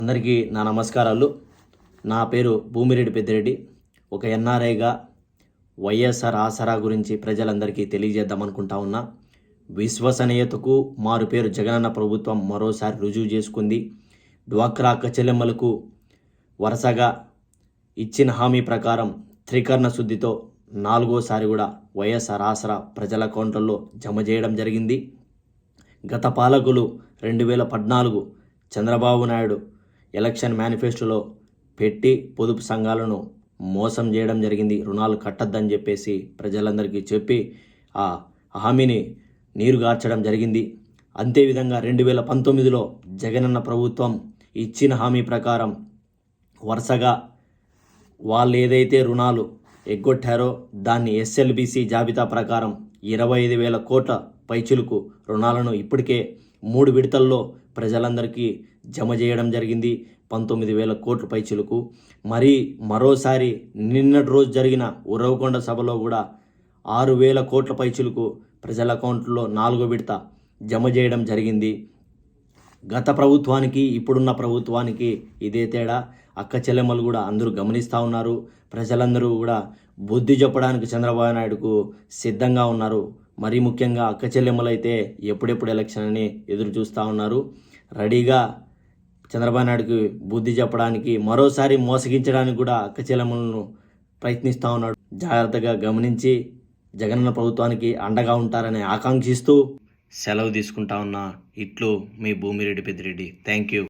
అందరికీ నా నమస్కారాలు. నా పేరు భూమిరెడ్డి పెద్దిరెడ్డి. ఒక ఎన్ఆర్ఐగా వైఎస్ఆర్ ఆసరా గురించి ప్రజలందరికీ తెలియజేద్దామనుకుంటా ఉన్నా. విశ్వసనీయతకు మారు పేరు జగనన్న ప్రభుత్వం మరోసారి రుజువు చేసుకుంది. డ్వాక్రా అక్క చెల్లెమ్మలకు వరుసగా ఇచ్చిన హామీ ప్రకారం త్రికరణ శుద్ధితో 4వసారి కూడా వైఎస్ఆర్ ఆసరా ప్రజల అకౌంట్లలో జమ చేయడం జరిగింది. గత పాలకులు 2014 చంద్రబాబు నాయుడు ఎలక్షన్ మేనిఫెస్టోలో పెట్టి పొదుపు సంఘాలను మోసం చేయడం జరిగింది. రుణాలు కట్టద్దని చెప్పేసి ప్రజలందరికీ చెప్పి ఆ హామీని నీరుగార్చడం జరిగింది. అంతేవిధంగా 2019లో జగనన్న ప్రభుత్వం ఇచ్చిన హామీ ప్రకారం వరుసగా వాళ్ళు ఏదైతే రుణాలు ఎగ్గొట్టారో దాన్ని ఎస్ఎల్బిసి జాబితా ప్రకారం 25,000 కోట్ల పైచిలుకు రుణాలను ఇప్పటికే 3 విడతల్లో ప్రజలందరికీ జమ చేయడం జరిగింది. 19,000 కోట్ల పైచిలుకు. మరోసారి నిన్నటి రోజు జరిగిన ఉరవకొండ సభలో కూడా 6,000 కోట్ల పైచిలుకు ప్రజల అకౌంట్లో 4వ విడత జమ చేయడం జరిగింది. గత ప్రభుత్వానికి ఇప్పుడున్న ప్రభుత్వానికి ఇదే తేడా. అక్క చెల్లెమ్మలు కూడా అందరూ గమనిస్తూ ఉన్నారు. ప్రజలందరూ కూడా బుద్ధి చెప్పడానికి చంద్రబాబు నాయుడుకు సిద్ధంగా ఉన్నారు. మరీ ముఖ్యంగా అక్క చెల్లెమ్మలు అయితే ఎప్పుడెప్పుడు ఎలక్షన్ అని ఎదురు చూస్తూ ఉన్నారు. రెడీగా చంద్రబాబు నాయుడుకి బుద్ధి చెప్పడానికి, మరోసారి మోసగించడానికి కూడా అక్క చెల్లెమ్మలను ప్రయత్నిస్తూ ఉన్నాడు. జాగ్రత్తగా గమనించి జగనన్న ప్రభుత్వానికి అండగా ఉంటారని ఆకాంక్షిస్తూ సెలవు తీసుకుంటా ఉన్నా. ఇట్లు మీ భూమిరెడ్డి పెద్దిరెడ్డి. Thank you.